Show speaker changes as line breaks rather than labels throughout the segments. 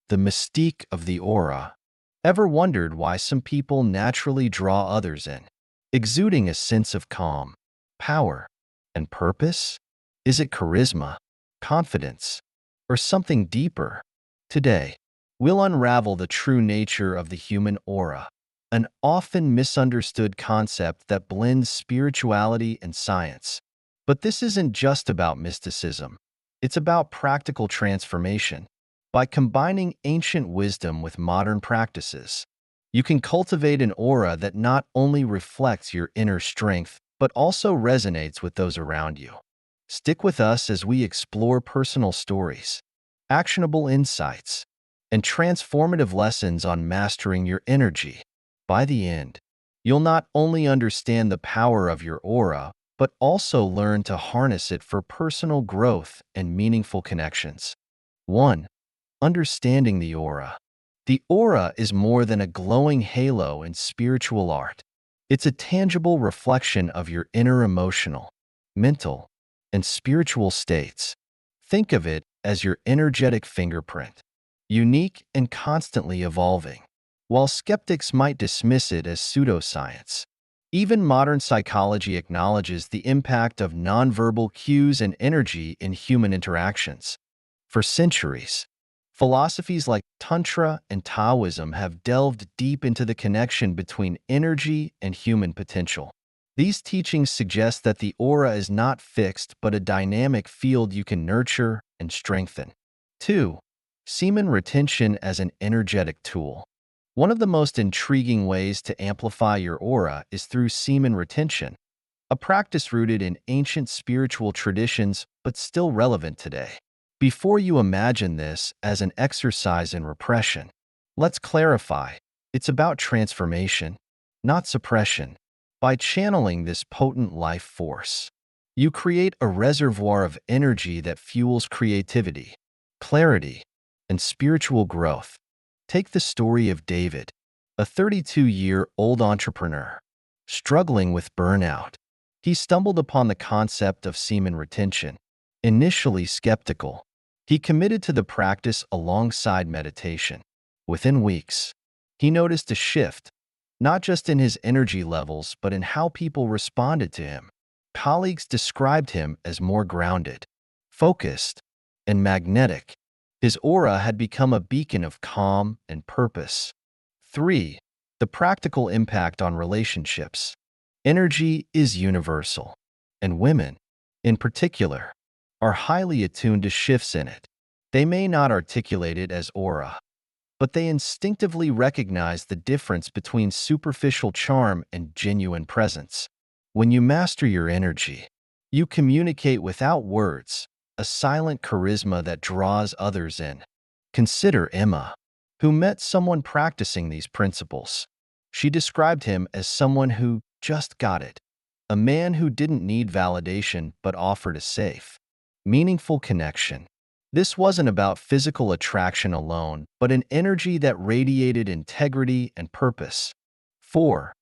the mystique of the aura. Ever wondered why some people naturally draw others in, exuding a sense of calm, power, and purpose? Is it charisma, confidence, or something deeper? Today, we'll unravel the true nature of the human aura, an often misunderstood concept that blends spirituality and science. But this isn't just about mysticism. It's about practical transformation. By combining ancient wisdom with modern practices, you can cultivate an aura that not only reflects your inner strength, but also resonates with those around you. Stick with us as we explore personal stories, actionable insights, and transformative lessons on mastering your energy. By the end, you'll not only understand the power of your aura, but also learn to harness it for personal growth and meaningful connections. 1. Understanding the aura. The aura is more than a glowing halo in spiritual art. It's a tangible reflection of your inner emotional, mental, and spiritual states. Think of it as your energetic fingerprint, unique and constantly evolving. While skeptics might dismiss it as pseudoscience, even modern psychology acknowledges the impact of nonverbal cues and energy in human interactions. For centuries, philosophies like Tantra and Taoism have delved deep into the connection between energy and human potential. These teachings suggest that the aura is not fixed but a dynamic field you can nurture and strengthen. 2. Semen retention as an energetic tool. One of the most intriguing ways to amplify your aura is through semen retention, a practice rooted in ancient spiritual traditions but still relevant today. Before you imagine this as an exercise in repression, let's clarify, it's about transformation, not suppression. By channeling this potent life force, you create a reservoir of energy that fuels creativity, clarity, and spiritual growth. Take the story of David, a 32-year-old entrepreneur, struggling with burnout. He stumbled upon the concept of semen retention. Initially skeptical, he committed to the practice alongside meditation. Within weeks, he noticed a shift, not just in his energy levels, but in how people responded to him. Colleagues described him as more grounded, focused, and magnetic. His aura had become a beacon of calm and purpose. 3. The practical impact on relationships. Energy is universal, and women, in particular, are highly attuned to shifts in it. They may not articulate it as aura, but they instinctively recognize the difference between superficial charm and genuine presence. When you master your energy, you communicate without words, a silent charisma that draws others in. Consider Emma, who met someone practicing these principles. She described him as someone who just got it, a man who didn't need validation but offered a safe, meaningful connection. This wasn't about physical attraction alone, but an energy that radiated integrity and purpose. 4.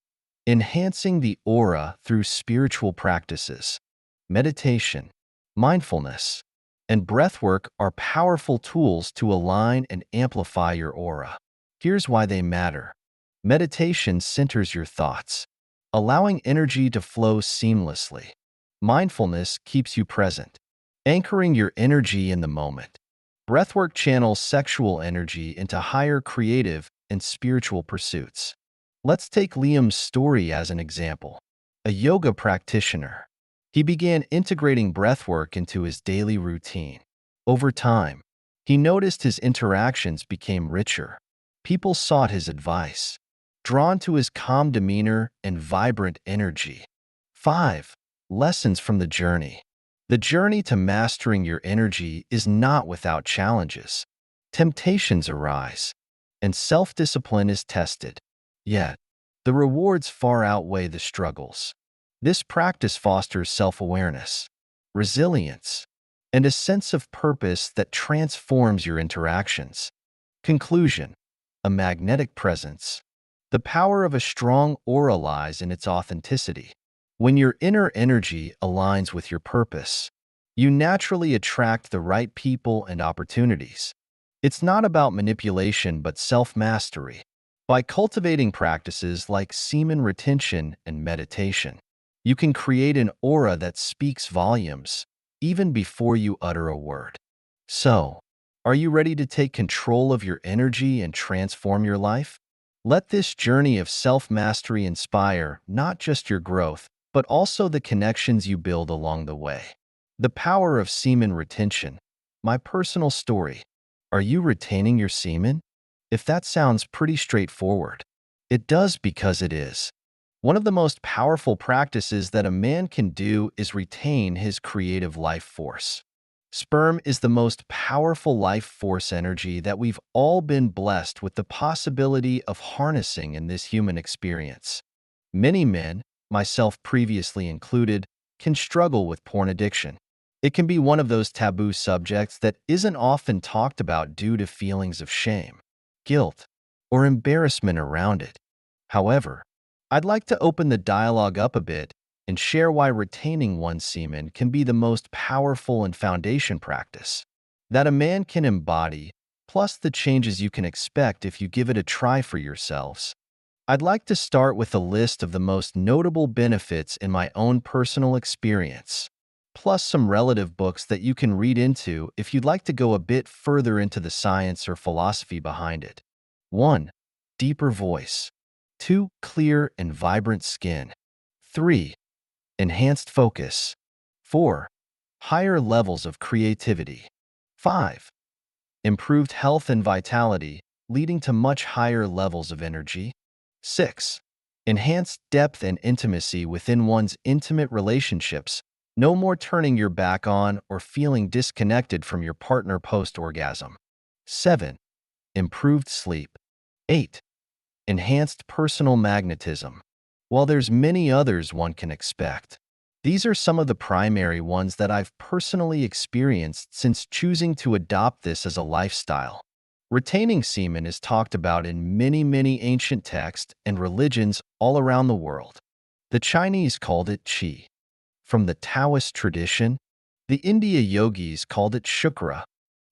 Enhancing the aura through spiritual practices. Meditation, mindfulness, and breathwork are powerful tools to align and amplify your aura. Here's why they matter. Meditation centers your thoughts, allowing energy to flow seamlessly. Mindfulness keeps you present, anchoring your energy in the moment. Breathwork channels sexual energy into higher creative and spiritual pursuits. Let's take Liam's story as an example. A yoga practitioner, he began integrating breathwork into his daily routine. Over time, he noticed his interactions became richer. People sought his advice, drawn to his calm demeanor and vibrant energy. 5. Lessons from the journey. The journey to mastering your energy is not without challenges. Temptations arise, and self-discipline is tested. Yet, the rewards far outweigh the struggles. This practice fosters self-awareness, resilience, and a sense of purpose that transforms your interactions. Conclusion: a magnetic presence. The power of a strong aura lies in its authenticity. When your inner energy aligns with your purpose, you naturally attract the right people and opportunities. It's not about manipulation but self-mastery. By cultivating practices like semen retention and meditation, you can create an aura that speaks volumes, even before you utter a word. So, are you ready to take control of your energy and transform your life? Let this journey of self-mastery inspire not just your growth, but also the connections you build along the way. The power of semen retention. My personal story. Are you retaining your semen? If that sounds pretty straightforward, it does because it is. One of the most powerful practices that a man can do is retain his creative life force. Sperm is the most powerful life force energy that we've all been blessed with the possibility of harnessing in this human experience. Many men, myself previously included, can struggle with porn addiction. It can be one of those taboo subjects that isn't often talked about due to feelings of shame, guilt, or embarrassment around it. However, I'd like to open the dialogue up a bit and share why retaining one's semen can be the most powerful and foundation practice that a man can embody, plus the changes you can expect if you give it a try for yourselves. I'd like to start with a list of the most notable benefits in my own personal experience, plus some relative books that you can read into if you'd like to go a bit further into the science or philosophy behind it. 1. Deeper voice. 2. Clear and vibrant skin. 3. Enhanced focus. 4. Higher levels of creativity. 5. Improved health and vitality, leading to much higher levels of energy. 6. Enhanced depth and intimacy within one's intimate relationships. No more turning your back on or feeling disconnected from your partner post-orgasm. 7. Improved sleep. 8. Enhanced personal magnetism. While there's many others one can expect, these are some of the primary ones that I've personally experienced since choosing to adopt this as a lifestyle. Retaining semen is talked about in many ancient texts and religions all around the world. The Chinese called it qi. From the Taoist tradition, the India yogis called it shukra,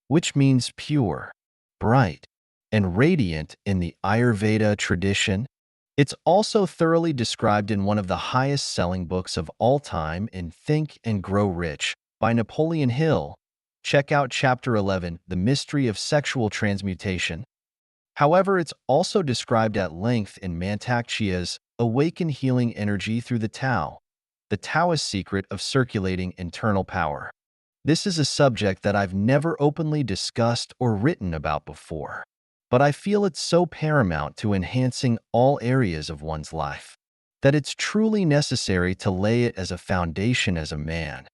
which means pure, bright, and radiant in the Ayurveda tradition. It's also thoroughly described in one of the highest-selling books of all time in Think and Grow Rich by Napoleon Hill. Check out Chapter 11, The Mystery of Sexual Transmutation. However, it's also described at length in Mantak Chia's Awaken Healing Energy Through the Tao, the Taoist secret of circulating internal power. This is a subject that I've never openly discussed or written about before, but I feel it's so paramount to enhancing all areas of one's life that it's truly necessary to lay it as a foundation as a man.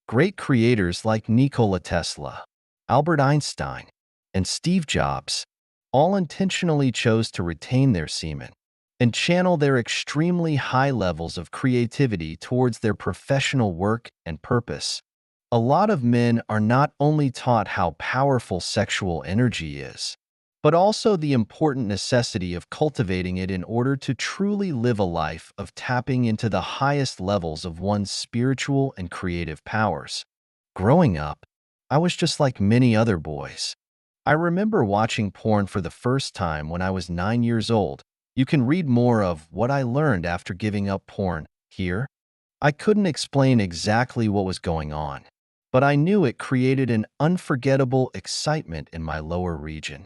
Great creators like Nikola Tesla, Albert Einstein, and Steve Jobs all intentionally chose to retain their semen and channel their extremely high levels of creativity towards their professional work and purpose. A lot of men are not only taught how powerful sexual energy is, but also the important necessity of cultivating it in order to truly live a life of tapping into the highest levels of one's spiritual and creative powers. Growing up, I was just like many other boys. I remember watching porn for the first time when I was 9 years old. You can read more of what I learned after giving up porn here. I couldn't explain exactly what was going on, but I knew it created an unforgettable excitement in my lower region.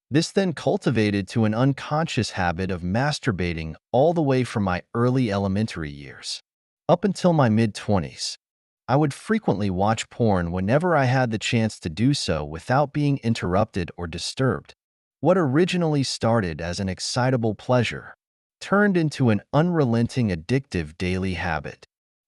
This then cultivated to an unconscious habit of masturbating all the way from my early elementary years. Up until my mid-20s, I would frequently watch porn whenever I had the chance to do so without being interrupted or disturbed. What originally started as an excitable pleasure turned into an unrelenting addictive daily habit.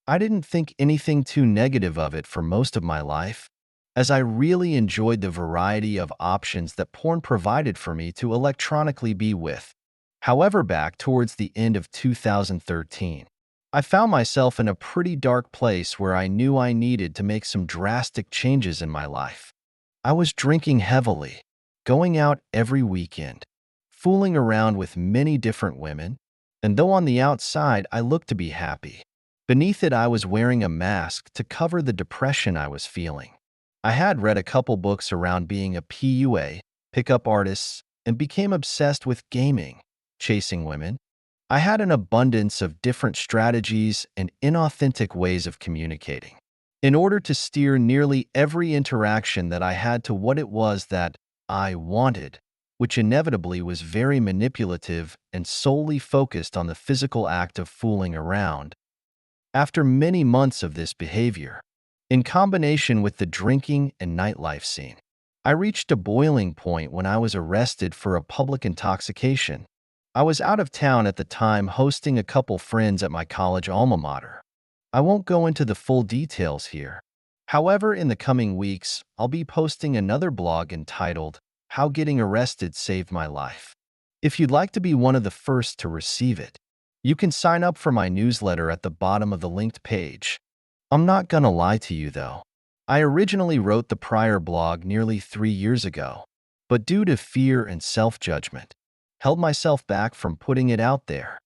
I didn't think anything too negative of it for most of my life, as I really enjoyed the variety of options that porn provided for me to electronically be with. However, back towards the end of 2013, I found myself in a pretty dark place where I knew I needed to make some drastic changes in my life. I was drinking heavily, going out every weekend, fooling around with many different women, and though on the outside I looked to be happy, beneath it I was wearing a mask to cover the depression I was feeling. I had read a couple books around being a POWE, pickup artists, and became obsessed with gaming, chasing women. I had an abundance of different strategies and inauthentic ways of communicating. In order to steer nearly every interaction that I had to what it was that I wanted, which inevitably was very manipulative and solely focused on the physical act of fooling around. After many months of this behavior, in combination with the drinking and nightlife scene, I reached a boiling point when I was arrested for a public intoxication. I was out of town at the time hosting a couple friends at my college alma mater. I won't go into the full details here. However, in the coming weeks, I'll be posting another blog entitled, How Getting Arrested Saved My Life. If you'd like to be one of the first to receive it, you can sign up for my newsletter at the bottom of the linked page. I'm not gonna lie to you though. I originally wrote the prior blog nearly 3 years ago, but due to fear and self-judgment, held myself back from putting it out there.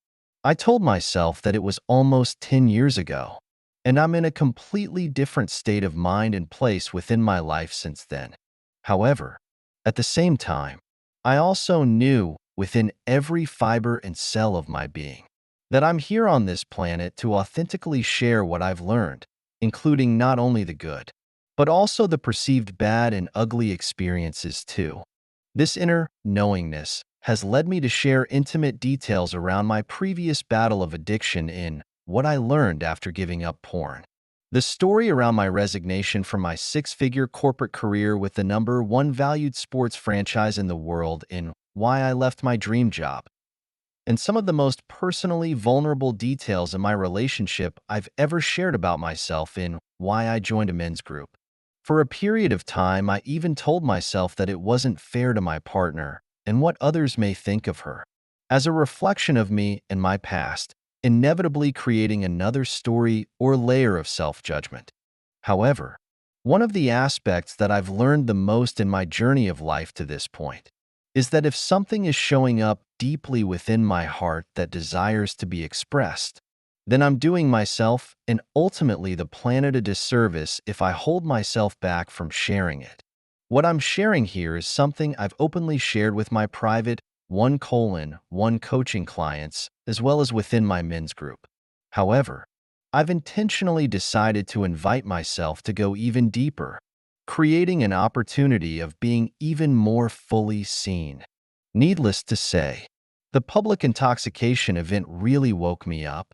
I told myself that it was almost 10 years ago, and I'm in a completely different state of mind and place within my life since then. However, at the same time, I also knew within every fiber and cell of my being that I'm here on this planet to authentically share what I've learned, including not only the good, but also the perceived bad and ugly experiences too. This inner knowingness has led me to share intimate details around my previous battle of addiction in What I Learned After Giving Up Porn. The story around my resignation from my six-figure corporate career with the #1 valued sports franchise in the world in Why I Left My Dream Job, and some of the most personally vulnerable details in my relationship I've ever shared about myself in Why I Joined a Men's Group. For a period of time, I even told myself that it wasn't fair to my partner and what others may think of her, as a reflection of me and my past, inevitably creating another story or layer of self-judgment. However, one of the aspects that I've learned the most in my journey of life to this point is that if something is showing up deeply within my heart that desires to be expressed, then I'm doing myself and ultimately the planet a disservice if I hold myself back from sharing it. What I'm sharing here is something I've openly shared with my private 1:1 coaching clients as well as within my men's group. However, I've intentionally decided to invite myself to go even deeper, creating an opportunity of being even more fully seen. Needless to say, the public intoxication event really woke me up.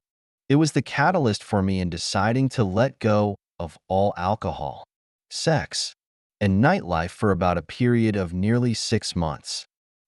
It was the catalyst for me in deciding to let go of all alcohol, sex, and nightlife for about a period of nearly 6 months.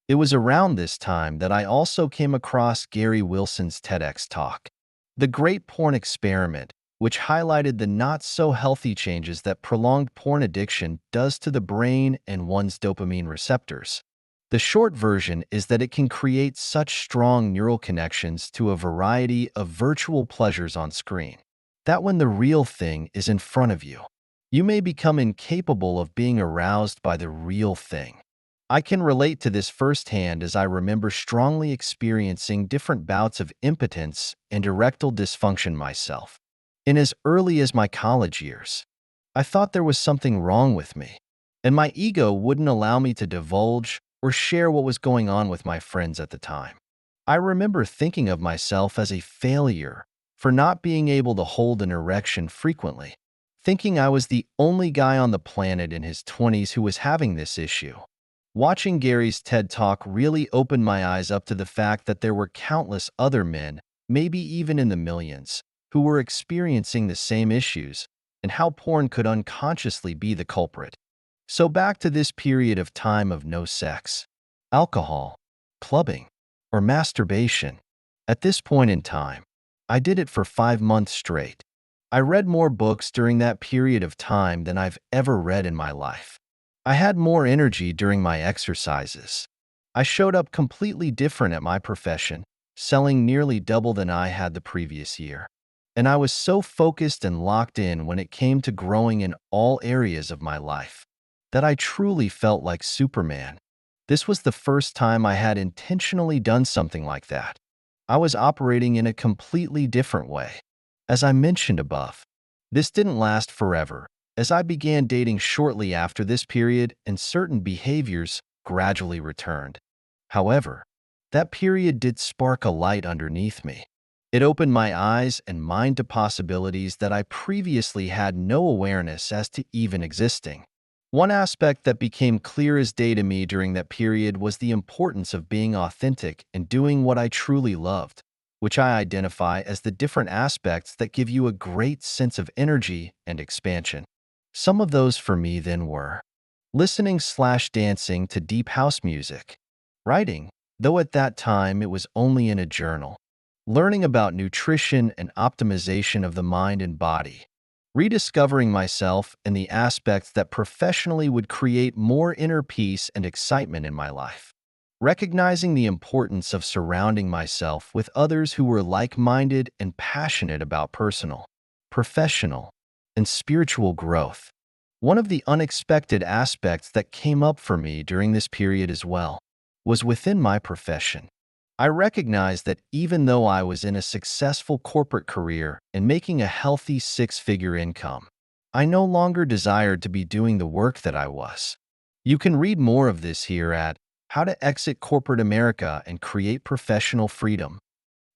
It was around this time that I also came across Gary Wilson's TEDx talk, The Great Porn Experiment, which highlighted the not-so-healthy changes that prolonged porn addiction does to the brain and one's dopamine receptors. The short version is that it can create such strong neural connections to a variety of virtual pleasures on screen that when the real thing is in front of you, you may become incapable of being aroused by the real thing. I can relate to this firsthand as I remember strongly experiencing different bouts of impotence and erectile dysfunction myself. In as early as my college years, I thought there was something wrong with me, and my ego wouldn't allow me to divulge or share what was going on with my friends at the time. I remember thinking of myself as a failure for not being able to hold an erection frequently, thinking I was the only guy on the planet in his 20s who was having this issue. Watching Gary's TED Talk really opened my eyes up to the fact that there were countless other men, maybe even in the millions, who were experiencing the same issues, and how porn could unconsciously be the culprit. So back to this period of time of no sex, alcohol, clubbing, or masturbation. At this point in time, I did it for 5 months straight. I read more books during that period of time than I've ever read in my life. I had more energy during my exercises. I showed up completely different at my profession, selling nearly double than I had the previous year. And I was so focused and locked in when it came to growing in all areas of my life that I truly felt like Superman. This was the first time I had intentionally done something like that. I was operating in a completely different way. As I mentioned above, this didn't last forever, as I began dating shortly after this period and certain behaviors gradually returned. However, that period did spark a light underneath me. It opened my eyes and mind to possibilities that I previously had no awareness as to even existing. One aspect that became clear as day to me during that period was the importance of being authentic and doing what I truly loved, which I identify as the different aspects that give you a great sense of energy and expansion. Some of those for me then were listening/dancing to deep house music, writing, though at that time it was only in a journal, learning about nutrition and optimization of the mind and body, rediscovering myself and the aspects that professionally would create more inner peace and excitement in my life, recognizing the importance of surrounding myself with others who were like-minded and passionate about personal, professional, and spiritual growth. One of the unexpected aspects that came up for me during this period as well was within my profession. I recognized that even though I was in a successful corporate career and making a healthy six-figure income, I no longer desired to be doing the work that I was. You can read more of this here at How to Exit Corporate America and Create Professional Freedom.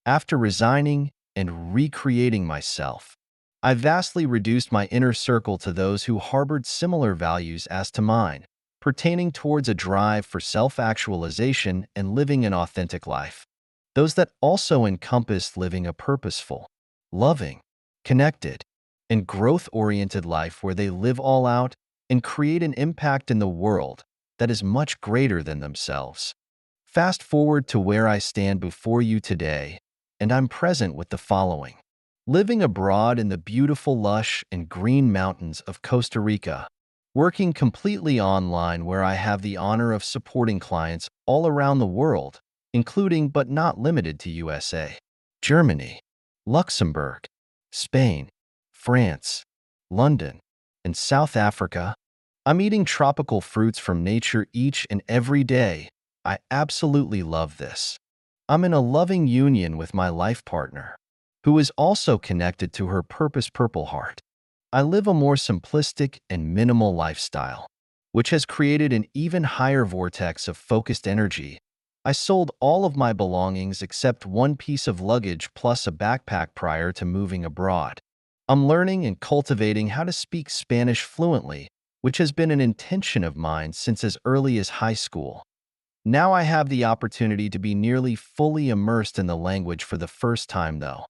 After resigning and recreating myself, I vastly reduced my inner circle to those who harbored similar values as to mine, pertaining towards a drive for self-actualization and living an authentic life. Those that also encompassed living a purposeful, loving, connected, and growth-oriented life where they live all out and create an impact in the world that is much greater than themselves. Fast forward to where I stand before you today, and I'm present with the following. Living abroad in the beautiful, lush, and green mountains of Costa Rica, working completely online where I have the honor of supporting clients all around the world, including but not limited to USA, Germany, Luxembourg, Spain, France, London, and South Africa. I'm eating tropical fruits from nature each and every day. I absolutely love this. I'm in a loving union with my life partner, who is also connected to her purpose Purple Heart. I live a more simplistic and minimal lifestyle, which has created an even higher vortex of focused energy. I sold all of my belongings except one piece of luggage plus a backpack prior to moving abroad. I'm learning and cultivating how to speak Spanish fluently, which has been an intention of mine since as early as high school. Now I have the opportunity to be nearly fully immersed in the language for the first time though.